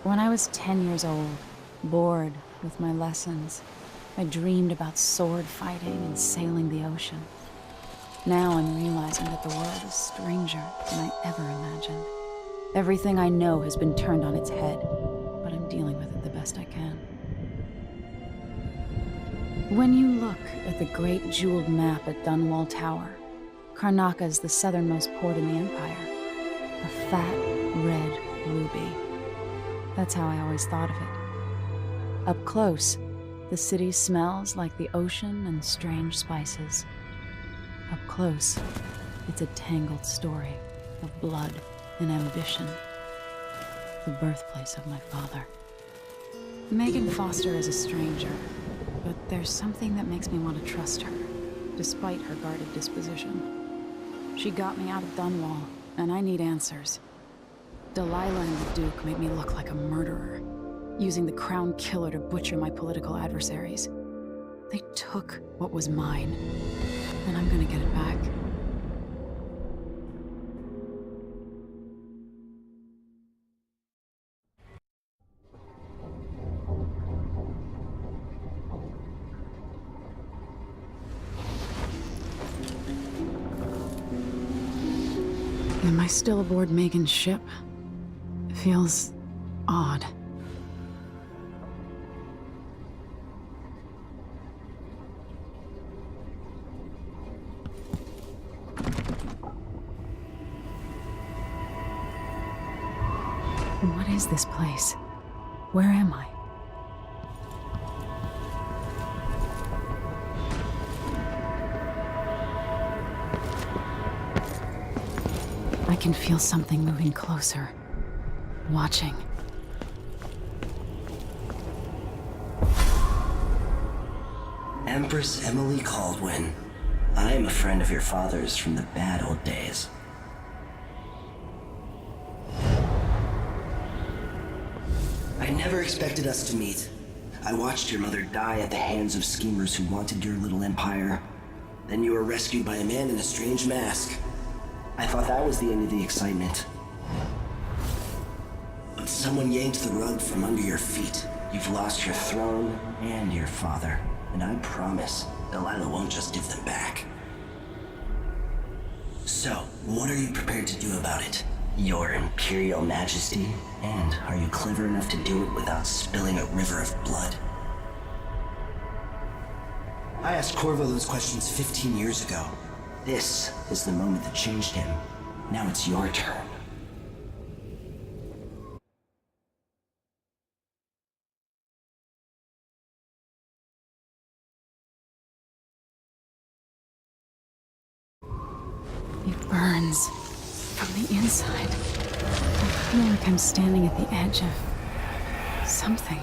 When I was 10 years old, bored with my lessons, I dreamed about sword fighting and sailing the ocean. Now I'm realizing that the world is stranger than I ever imagined. Everything I know has been turned on its head, but I'm dealing with it the best I can. When you look at the great jeweled map at Dunwall Tower, Karnaca is the southernmost port in the Empire. A fat, red ruby. That's how I always thought of it. Up close, the city smells like the ocean and strange spices. Up close, it's a tangled story of blood and ambition. The birthplace of my father. Megan Foster is a stranger, but there's something that makes me want to trust her, despite her guarded disposition. She got me out of Dunwall, and I need answers. Delilah and the Duke made me look like a murderer, using the Crown Killer to butcher my political adversaries. They took what was mine, and I'm gonna get it back. Am I still aboard Megan's ship? It feels odd. What is this place? Where am I? I can feel something moving closer. Watching. Empress Emily Kaldwin. I am a friend of your father's from the bad old days. I never expected us to meet. I watched your mother die at the hands of schemers who wanted your little empire. Then you were rescued by a man in a strange mask. I thought that was the end of the excitement. But someone yanked the rug from under your feet. You've lost your throne and your father. And I promise, Delilah won't just give them back. So, what are you prepared to do about it? Your Imperial Majesty? And are you clever enough to do it without spilling a river of blood? I asked Corvo those questions 15 years ago. This is the moment that changed him. Now it's your turn. It burns from the inside. I feel like I'm standing at the edge of something.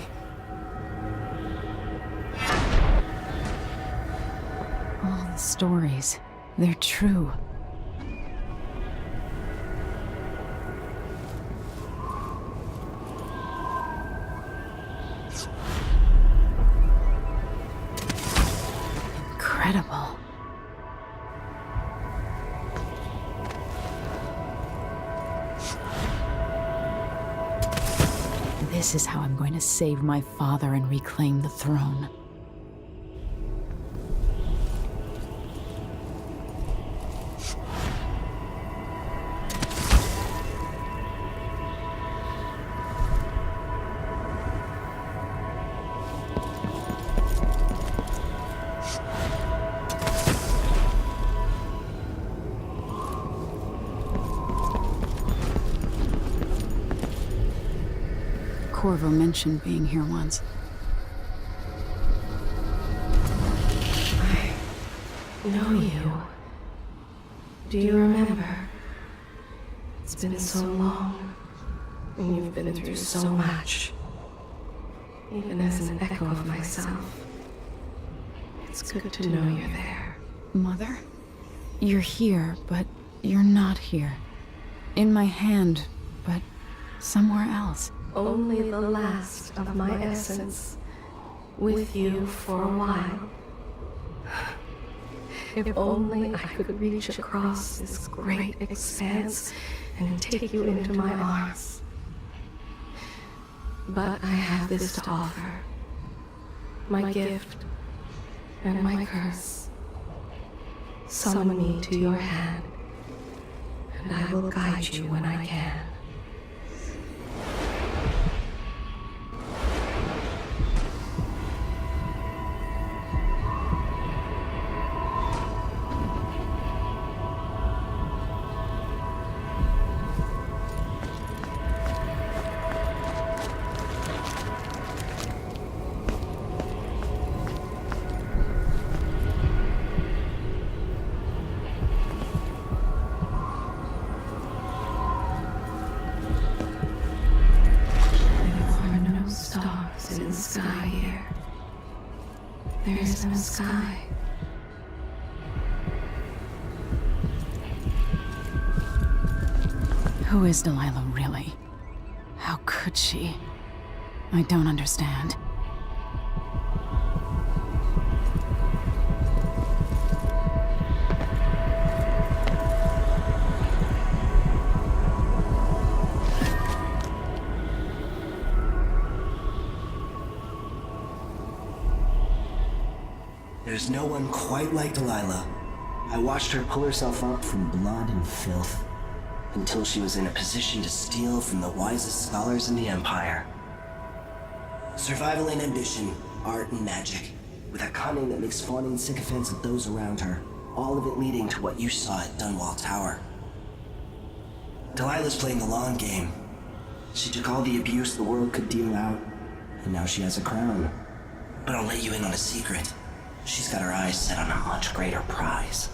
All the stories, they're true. Incredible. This is how I'm going to save my father and reclaim the throne. Corvo mentioned being here once. I know you. Do you remember? It's been so long, and you've been through so much. Even as an echo of myself, it's good to know you're there. Mother? You're here, but you're not here. In my hand, but somewhere else. Only the last of my essence, with you for a while. If only I could reach across this great expanse and take you into my arms. But I have this to offer. My gift and my curse. Summon me to your hand, and I will guide you when I can. Stars in the sky here. There is no sky. Who is Delilah really? How could she? I don't understand. There's no one quite like Delilah. I watched her pull herself up from blood and filth until she was in a position to steal from the wisest scholars in the Empire. Survival and ambition, art and magic, with a cunning that makes fawning sycophants of those around her, all of it leading to what you saw at Dunwall Tower. Delilah's playing the long game. She took all the abuse the world could deal out, and now she has a crown. But I'll let you in on a secret. She's got her eyes set on a much greater prize.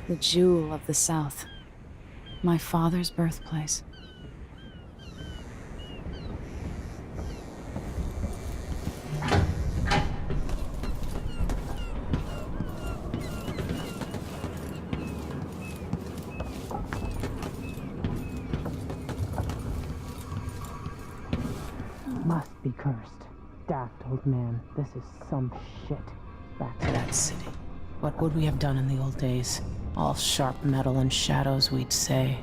The jewel of the South. My father's birthplace. Must be cursed. Daft old man, this is some shit. Back to that city. What would we have done in the old days? All sharp metal and shadows, we'd say.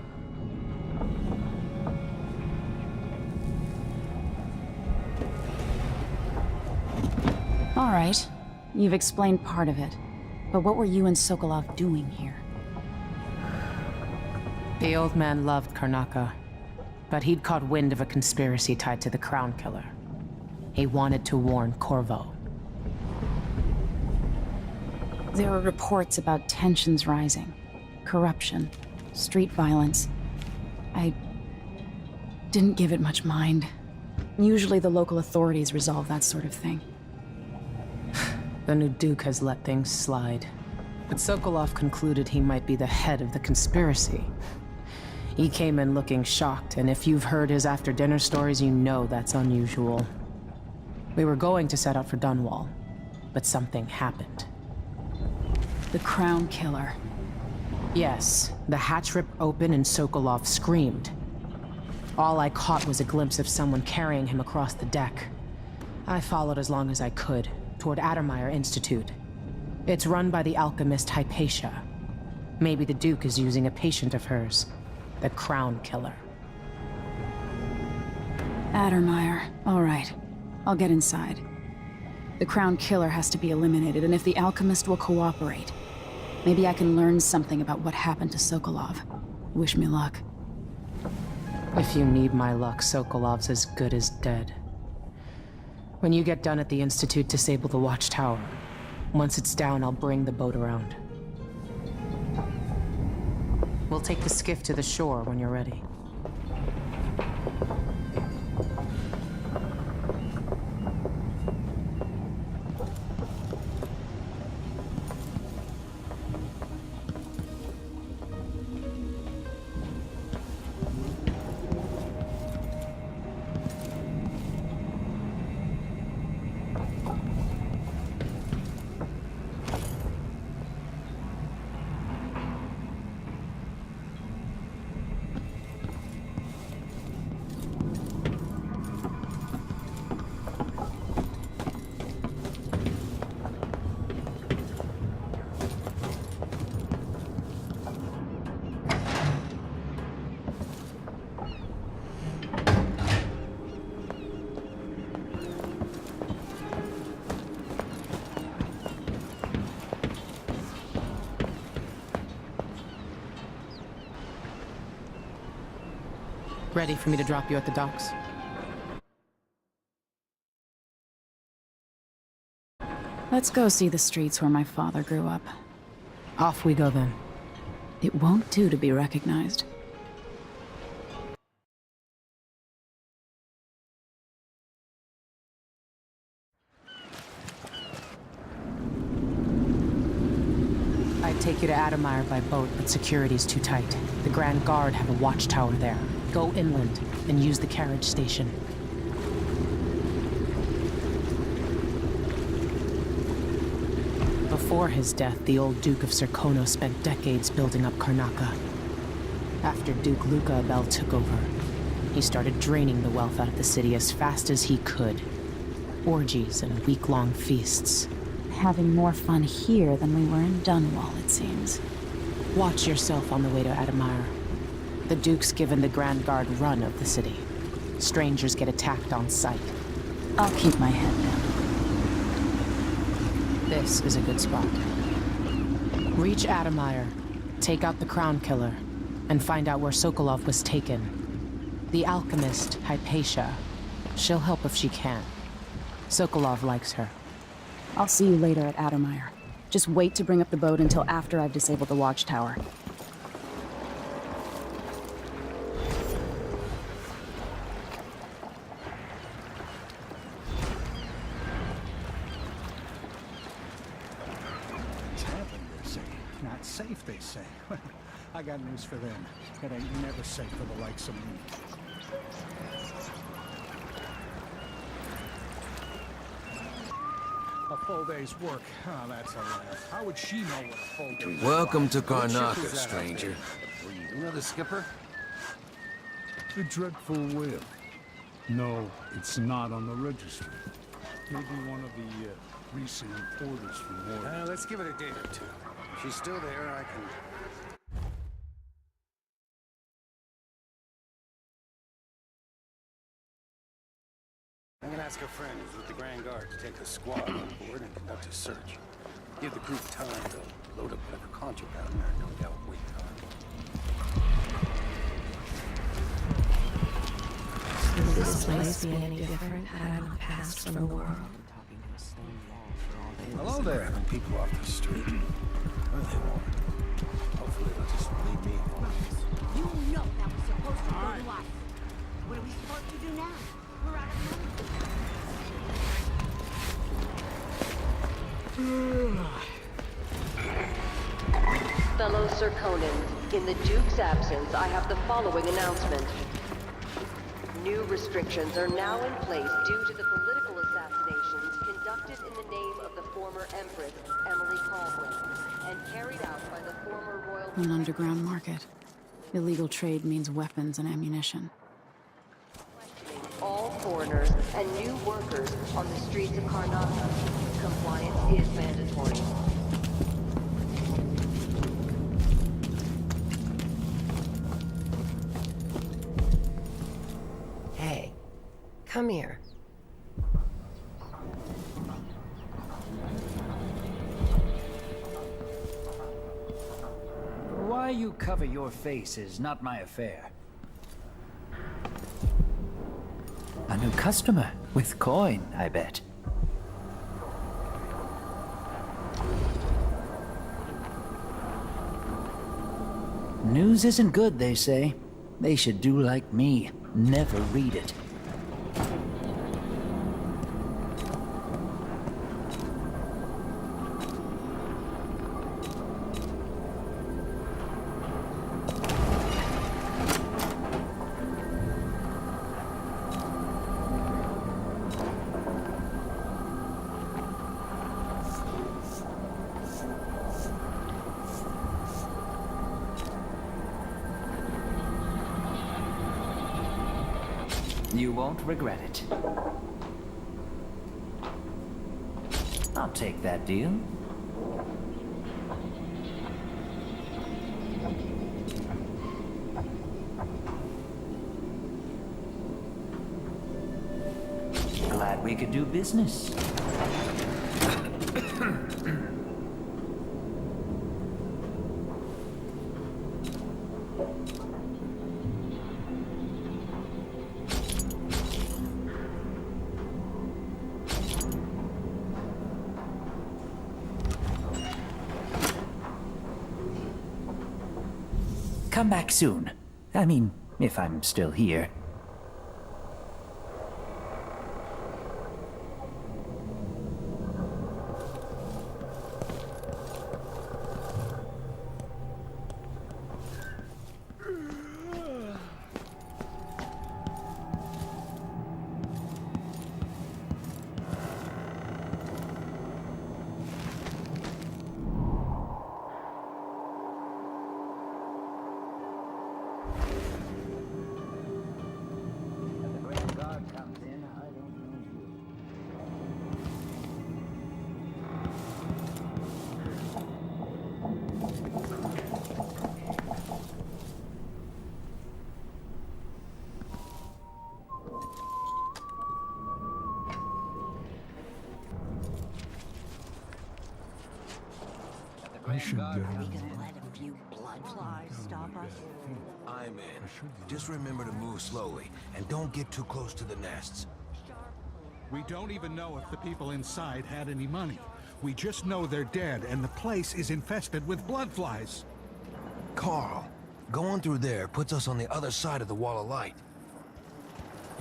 All right. You've explained part of it. But what were you and Sokolov doing here? The old man loved Karnaka, but he'd caught wind of a conspiracy tied to the Crown Killer. He wanted to warn Corvo. There were reports about tensions rising, corruption, street violence. I didn't give it much mind. Usually the local authorities resolve that sort of thing. The new Duke has let things slide. But Sokolov concluded he might be the head of the conspiracy. He came in looking shocked, and if you've heard his after-dinner stories, you know that's unusual. We were going to set out for Dunwall, but something happened. The Crown Killer. Yes, the hatch ripped open and Sokolov screamed. All I caught was a glimpse of someone carrying him across the deck. I followed as long as I could, toward Addermeyer Institute. It's run by the alchemist Hypatia. Maybe the Duke is using a patient of hers, the Crown Killer. Addermeyer. All right. I'll get inside. The Crown Killer has to be eliminated, and if the alchemist will cooperate, maybe I can learn something about what happened to Sokolov. Wish me luck. If you need my luck, Sokolov's as good as dead. When you get done at the Institute, disable the watchtower. Once it's down, I'll bring the boat around. We'll take the skiff to the shore when you're ready. Ready for me to drop you at the docks? Let's go see the streets where my father grew up. Off we go then. It won't do to be recognized. I'd take you to Addermeyer by boat, but security's too tight. The Grand Guard have a watchtower there. Go inland and use the carriage station. Before his death, the old Duke of Serkonos spent decades building up Karnaka. After Duke Luca Abel took over, he started draining the wealth out of the city as fast as he could. Orgies and week-long feasts. Having more fun here than we were in Dunwall, it seems. Watch yourself on the way to Addermeyer. The Duke's given the Grand Guard run of the city. Strangers get attacked on sight. I'll keep my head down. This is a good spot. Reach Addermeyer, take out the Crown Killer, and find out where Sokolov was taken. The alchemist, Hypatia. She'll help if she can. Sokolov likes her. I'll see you later at Addermeyer. Just wait to bring up the boat until after I've disabled the watchtower. Safe, they say. I got news for them. It ain't never safe for the likes of me. A full day's work. Oh, that's a laugh. How would she know what a full day's Welcome to What ship Karnaca, is that out stranger. there? You know the skipper? The dreadful whip. No, it's not on the registry. Maybe one of the recent orders from war. Let's give it a day or two. If she's still there, I can... I'm gonna ask a friend who's with the Grand Guard to take a squad on board and conduct a search. Give the crew time to load up whatever contraband there, no doubt wait time. Would this place be any different had I not passed from the world? Hello there. Grabbing people off the street. What do they want? Hopefully they'll just leave me alone. You know that was supposed to go to us. What are we supposed to do now? We're out of money. Fellow Serkonans, in the Duke's absence, I have the following announcement. New restrictions are now in place due to the political assassinations conducted in the name of the former Empress, Emily Kaldwin, and carried out by the former royal... An underground market. Illegal trade means weapons and ammunition. All foreigners and new workers on the streets of Karnaca. Compliance is mandatory. Hey, come here. Why you cover your face is not my affair. A new customer with coin, I bet. News isn't good, they say. They should do like me, never read it. You won't regret it. I'll take that deal. Glad we could do business. Come back soon. I mean, if I'm still here. I should get We on. can let a few blood flies stop us. I'm in. Just remember to move slowly, and don't get too close to the nests. We don't even know if the people inside had any money. We just know they're dead, and the place is infested with blood flies. Carl, going through there puts us on the other side of the wall of light.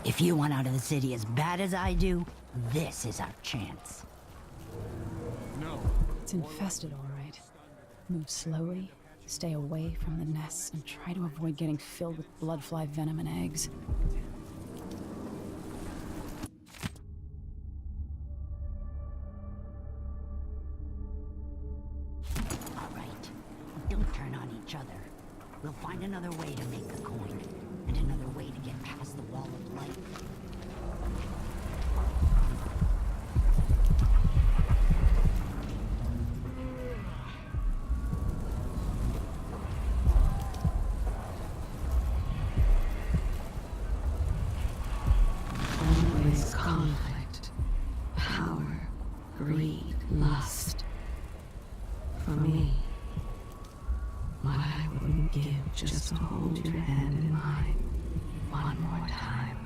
If you want out of the city as bad as I do, this is our chance. No. It's infested, all right. Move slowly, Stay away from the nests and try to avoid getting filled with bloodfly venom and eggs. All right. Don't turn on each other. We'll find another way to make the coin, and another way to get past the wall of light. Always conflict, power, greed, lust. For me, what I wouldn't give just to hold your hand in mine one more time.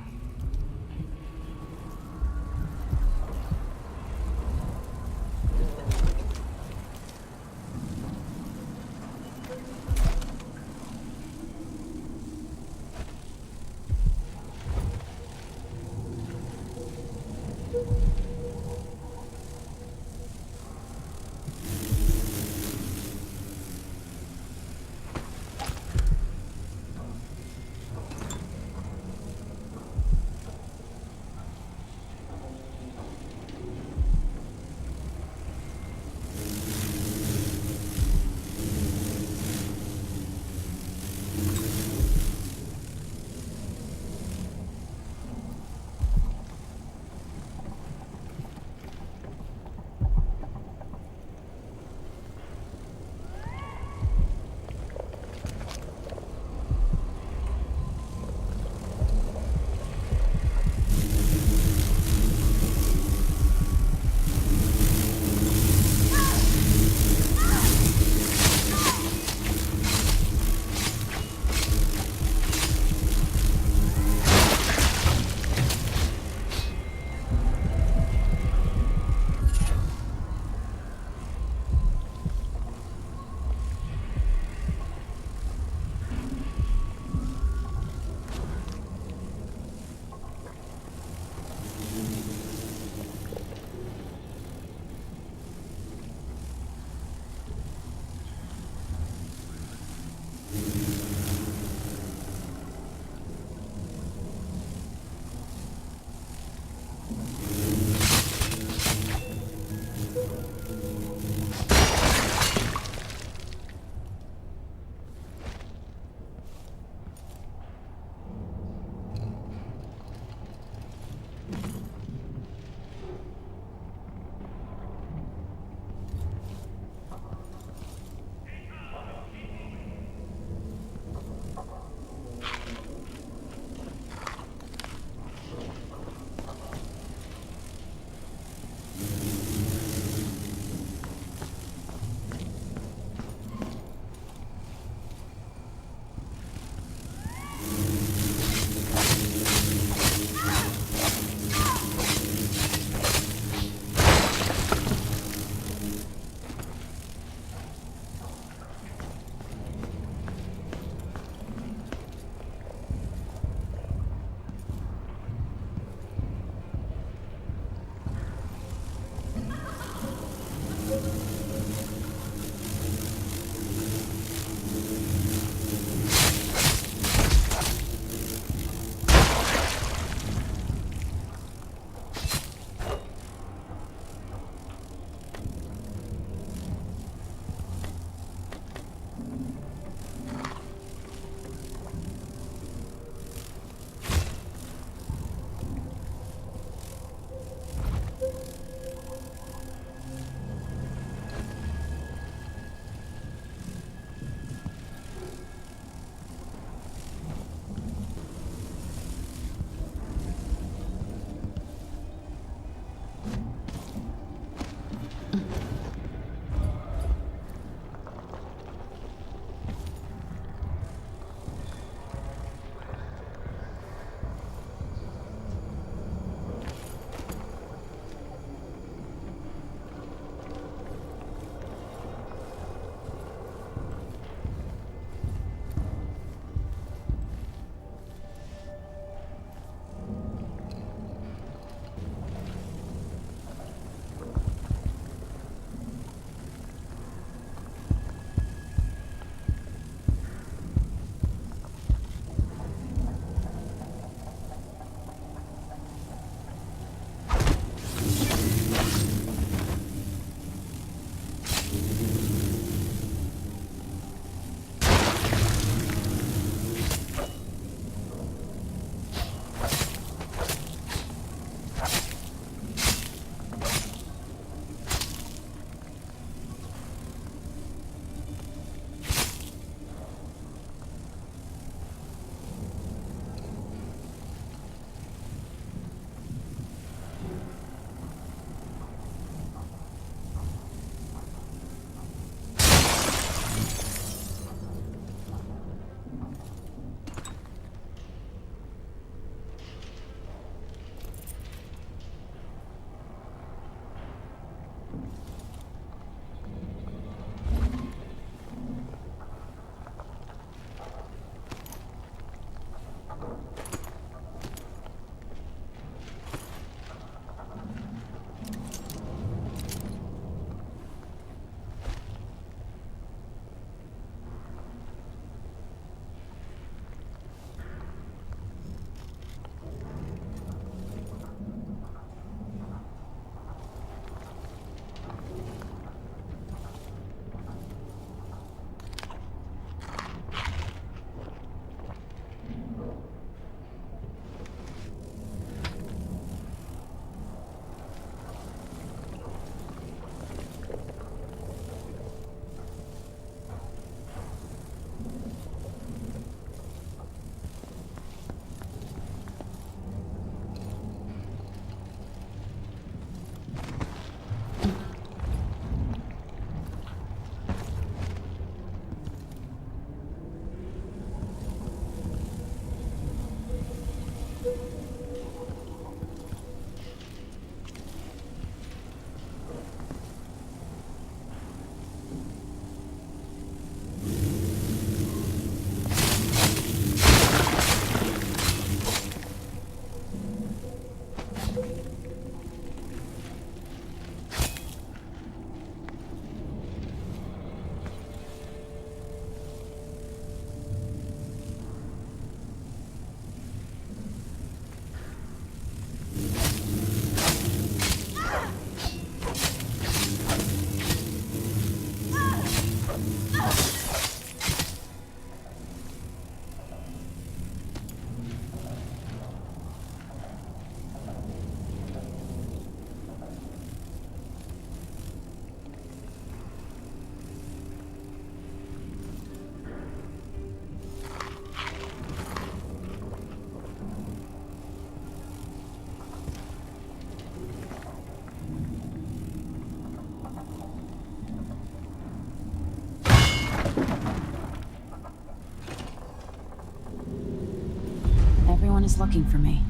is looking for me.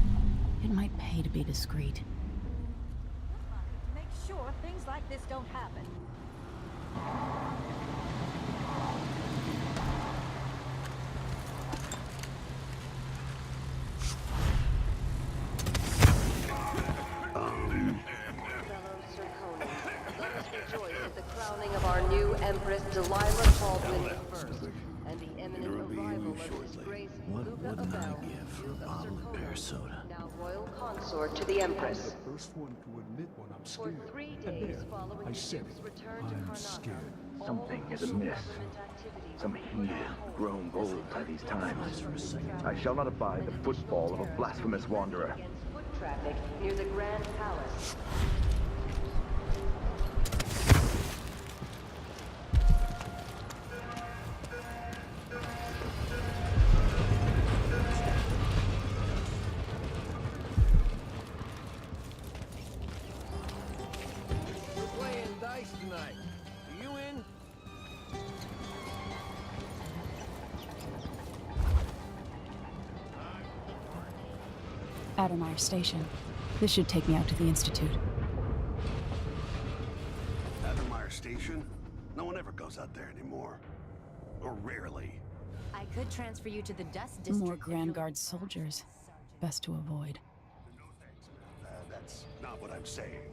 It might pay to be discreet. Make sure things like this don't happen. Crowning of our new Empress Delilah Kaldwin I, and the imminent arrival of His Grace Luca Abel, Duke of Serkonos, now royal consort to the Empress. First one to admit when I'm For scared. 3 And days there, following I the said Duke's it. return to I'm Karnaca, scared. Something is all amiss. government activities Some will be heed put on hold. grown bold by these times. I shall not abide the And footfall of a additional blasphemous tariffs will be wanderer. against foot traffic near the Grand Palace. We're playing dice tonight. Are you in? Addermeyer Station. This should take me out to the Institute. Addermeyer Station? No one ever goes out there anymore. Or rarely. I could transfer you to the Dust District. More Grand Guard soldiers. Best to avoid. That's not what I'm saying.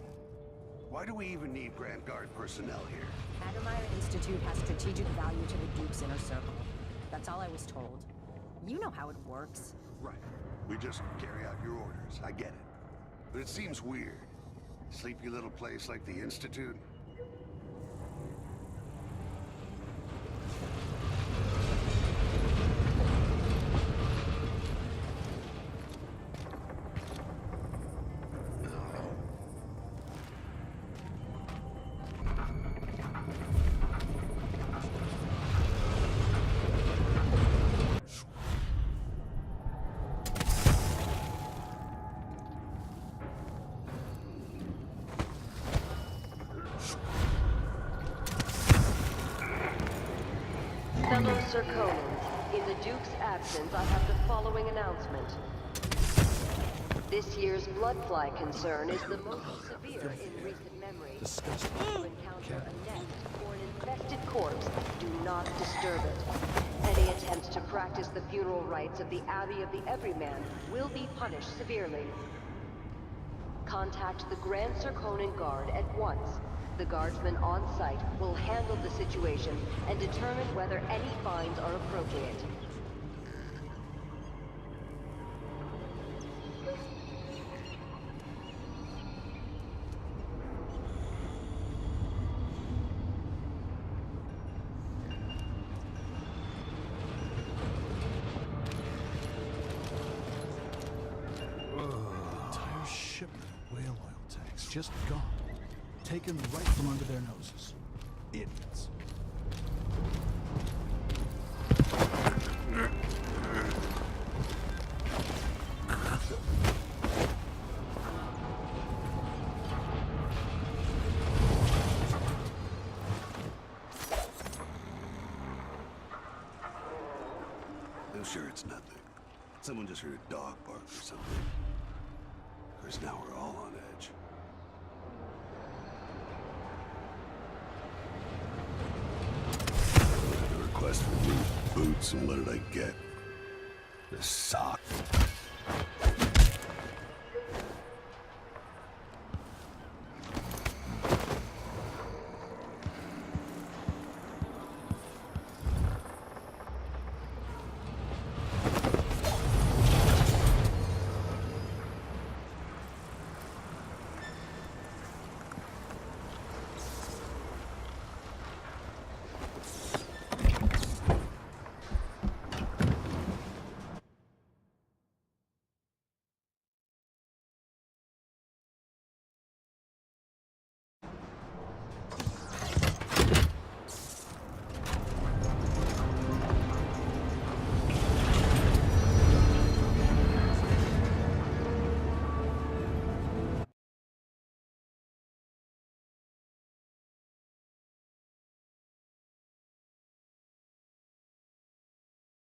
Why do we even need Grand Guard personnel here? Addermeyer Institute has strategic value to the Duke's inner circle. That's all I was told. You know how it works. Right. We just carry out your orders. I get it. But it seems weird. Sleepy little place like the Institute. Fellow Serkonans, in the Duke's absence, I have the following announcement. This year's bloodfly concern is the most severe in recent memory. If you encounter a nest or an infested corpse, do not disturb it. Any attempts to practice the funeral rites of the Abbey of the Everyman will be punished severely. Contact the Grand Serkonan Guard at once. The guardsmen on site will handle the situation and determine whether any fines are appropriate. Entire shipment of whale oil tanks just gone. Taken right from under their noses. Idiots. I'm sure it's nothing. Someone just heard a dog bark or something. Of course, now we're all on edge. I had a request for new boots, and what did I get? A sock.